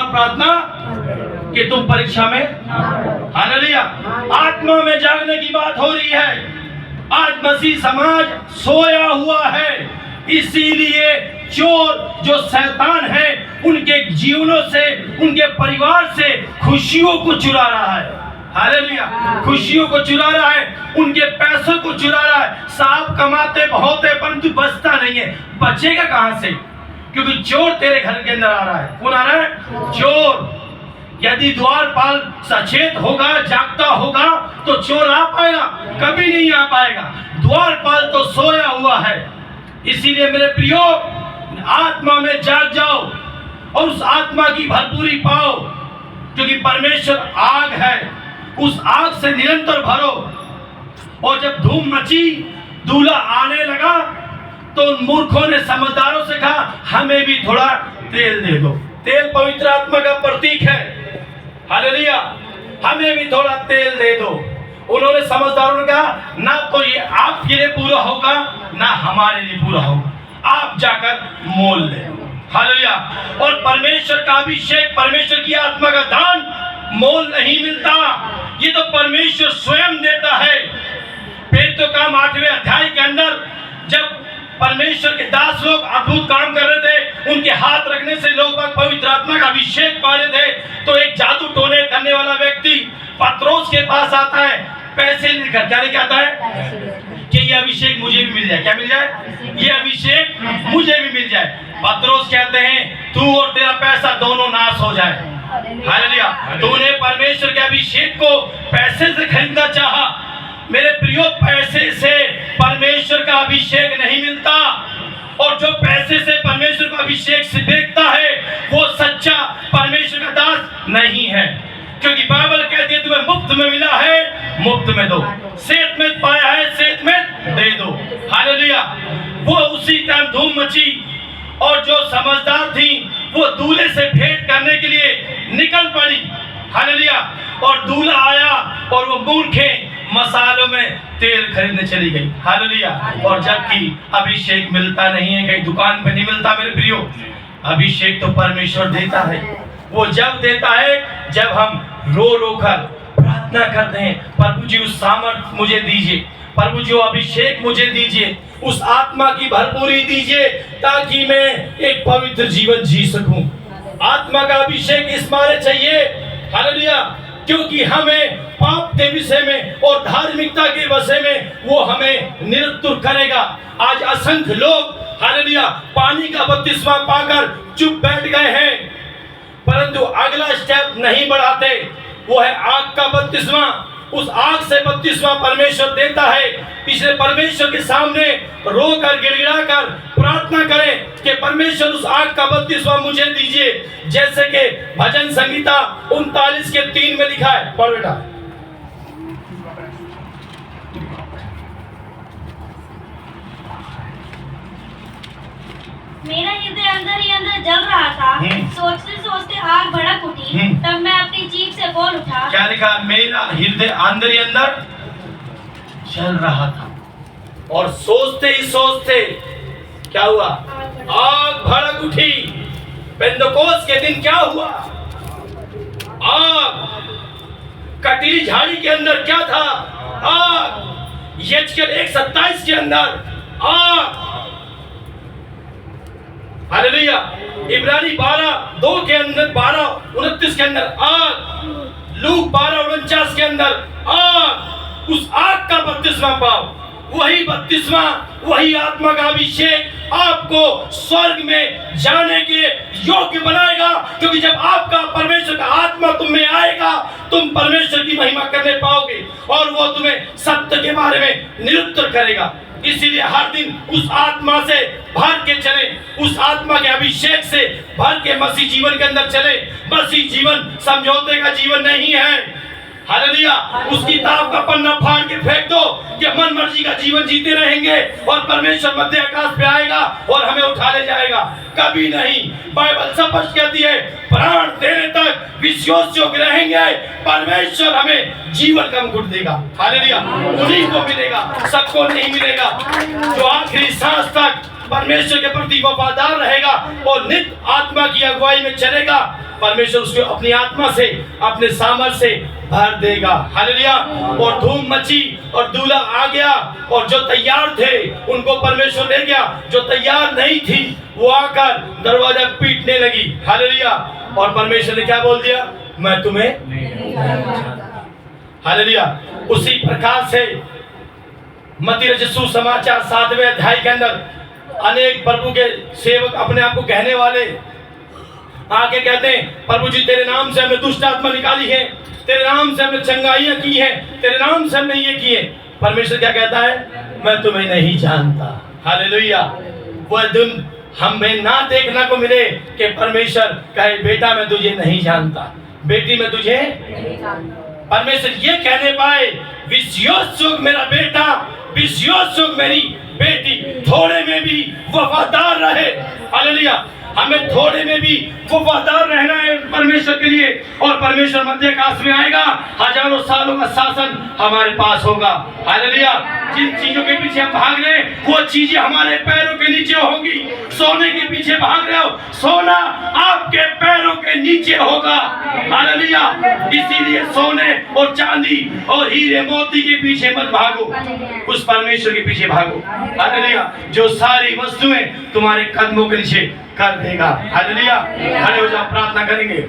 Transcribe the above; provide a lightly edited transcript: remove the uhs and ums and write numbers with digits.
प्रार्थना कि तुम परीक्षा में, हालेलुया। आत्मा में जागने की बात हो रही है। आज मसीह समाज सोया हुआ है, इसीलिए चोर जो शैतान है उनके जीवनों से, उनके परिवार से खुशियों को चुरा रहा है। हालेलुया। खुशियों को चुरा रहा है, उनके पैसों को चुरा रहा है। साहब कमाते बहुत है परंतु बचता नहीं है। बचेगा कहां से? क्योंकि चोर तेरे घर के अंदर आ रहा है। कौन आ रहा है? चोर। यदि द्वारपाल सचेत होगा, जागता होगा तो चोर आ पाएगा? कभी नहीं आ पाएगा। द्वारपाल तो सोया हुआ है। इसीलिए मेरे प्रियो, आत्मा में जाग जाओ और उस आत्मा की भरपूरी पाओ, क्योंकि परमेश्वर आग है। उस आग से निरंतर भरो। और जब धूम मची, दूल्हा आने लगा, तो उन मूर्खों ने समझदारों से कहा हमें भी थोड़ा तेल दे दो। तेल पवित्र आत्मा का प्रतीक है। हालेलुया। हमें भी थोड़ा तेल दे दो। उन्होंने समझदारों ने कहा ना तो ये आपके लिए पूरा होगा ना हमारे लिए पूरा होगा, आप जाकर मोल ले। हालेलुया। और परमेश्वर का अभिषेक, परमेश्वर की आत्मा का दान मोल नहीं मिलता, ये तो परमेश्वर स्वयं देता है। पेतरों का 8वें अध्याय के अंदर जब परमेश्वर के दास लोग अद्भुत काम कर रहे थे, उनके हाथ रखने से लोग पवित्र आत्मा का अभिषेक पा रहे थे, तो एक जादू टोने करने वाला व्यक्ति पत्रोस के पास आता है, पैसे लेकर। क्या लेके आता है? कि ये अभिषेक मुझे भी मिल जाए। क्या मिल जाए? ये अभिषेक मुझे भी मिल जाए। पत्रोस कहते हैं तू और तेरा पैसा दोनों नाश हो जाए। हालेलुया। तूने परमेश्वर के अभिषेक को पैसे से खरीदना चाहा। मेरे प्रियो, पैसे से परमेश्वर का अभिषेक नहीं मिलता। और जो पैसे से परमेश्वर का अभिषेक से देखता है वो सच्चा परमेश्वर का दास नहीं है। क्योंकि बाइबल कहती है तुम्हें मुफ्त में मिला है, मुफ्त में दो। सेठ में पाया है, सेठ में दे दो। हालेलुया। वो उसी टाइम धूम मची और जो समझदार थी वो दूल्हे से भेंट करने के लिए निकल पड़ी। हालेलुया। और दूल्हा आया और वो मूर्खें मसालों में तेल खरीदने चली गई। हालेलुया। और जबकि अभिषेक मिलता नहीं है, कहीं दुकान पे नहीं मिलता। मेरे प्रियो, अभिषेक तो परमेश्वर देता है। वो जब देता है जब हम रो रो कर प्रार्थना करते हैं, प्रभु जी उस सामर्थ मुझे दीजिए, प्रभु जी अभिषेक मुझे दीजिए, उस आत्मा की भरपूरी दीजिए ताकि मैं एक पवित्र जीवन जी सकूं। आत्मा का अभिषेक इस मारे चाहिए। हालेलुया। क्योंकि हमें पाप के विषय में और धार्मिकता के विषय में वो हमें निरुत्तर करेगा। आज असंख्य लोग हालेलुया पानी का बपतिस्मा पाकर चुप बैठ गए हैं, परंतु अगला स्टेप नहीं बढ़ाते। वो है आग का बपतिस्मा। उस आग से बपतिस्मा परमेश्वर देता है। इसलिए परमेश्वर के सामने रोकर गिड़गिड़ा कर प्रार्थना करें कि परमेश्वर उस आग का बपतिस्मा मुझे दीजिए। जैसे कि भजन संहिता 39:3 में लिखा है। पढ़ बेटा। मेरा हृदय अंदर ही अंदर जल रहा था, सोचते सोचते आग भड़क उठी, तब मैं अपनी जीभ से बोल उठा। क्या लिखा? मेरा हृदय अंदर ही अंदर जल रहा था और सोचते ही सोचते क्या हुआ? आग भड़क उठी। पेंतकोस्त के दिन क्या हुआ? आग। कटीली झाड़ी के अंदर क्या था? आग। यजकेल 1:27 के अंदर आग। हालेलुया। इब्रानी 12:2 के अंदर, 12:29 के अंदर आग। लूक 12:49 के अंदर आग। उस आग का बपतिस्मा पाओ। वही बपतिस्मा, वही आत्मा का अभिषेक आपको स्वर्ग में जाने के योग्य बनाएगा। क्योंकि जब आपका परमेश्वर का आत्मा तुम में आएगा, तुम परमेश्वर की महिमा करने पाओगे और वो तुम्हें सत्य के बारे में निरुत्तर करेगा। इसीलिए हर दिन उस आत्मा से भर के चले, उस आत्मा के अभिषेक से भर के मसीह जीवन के अंदर चले। मसीह जीवन समझौते का जीवन नहीं है। हालेलुया। उस किताब का पन्ना फाड़ के फेंक दो कि मन मर्जी का जीवन जीते रहेंगे और परमेश्वर मध्य आकाश पे आएगा और हमें उठा ले जाएगा। कभी नहीं। बाइबल स्पष्ट कहती है प्राण देने तक विश्वास योग्य रहेंगे, परमेश्वर हमें जीवन का मुकुट देगा। हालेलुया। उन्हीं को मिलेगा, सबको नहीं मिलेगा। जो आखिरी सांस तक परमेश्वर के प्रति वफादार रहेगा और नित्य आत्मा की अगुवाई में चलेगा, परमेश्वर उसको अपनी आत्मा से, अपने सामर्थ से भर देगा। हालेलुया। और धूम मची और दूल्हा आ गया, और जो तैयार थे उनको परमेश्वर ले गया, जो तैयार नहीं थी वो आकर दरवाजा पीटने लगी। हालेलुया। और परमेश्वर ने क्या बोल दिया? मैं तुम्हें। हालेलुया। उसी प्रकार से मत्ती रचित सुसमाचार 7वें अध्याय के अंदर अनेक प्रभु के सेवक अपने आप को कहने वाले आके कहते हैं, प्रभु जी तेरे नाम से हमने दुष्ट आत्मा निकाली है, तेरे नाम से हमने चंगाइयां की है, तेरे नाम से हमने ये किए। परमेश्वर क्या कहता है? मैं तुम्हें नहीं जानता। हालेलुया। वह दिन हमें ना देखने को मिले कि परमेश्वर कहे बेटा मैं तुझे नहीं जानता, बेटी मैं तुझे नहीं जानता। परमेश्वर ये कहने पाए विश्वासयोग मेरा बेटा, विश्वासयोग मेरी बेटी, थोड़े में भी वफादार रहे। हालेलुया। हमें थोड़े में भी वफादार रहना है परमेश्वर के लिए, और परमेश्वर मध्य आकाश में आएगा, हजारों सालों का शासन हमारे पास होगा। हालेलुया। जिन चीजों के पीछे हम भाग रहे हैं वो चीजें हमारे पैरों के नीचे होंगी। सोने के पीछे भाग रहे हो, सोना आपके पैरों के नीचे होगा। हालेलुया। इसीलिए सोने और चांदी और हीरे मोती के पीछे मत भागो, उस परमेश्वर के पीछे भागो। हालेलुया। जो सारी वस्तुएं तुम्हारे कदमों के नीचे कर देगा। हालेलुया। खड़े हो जाओ, प्रार्थना करेंगे।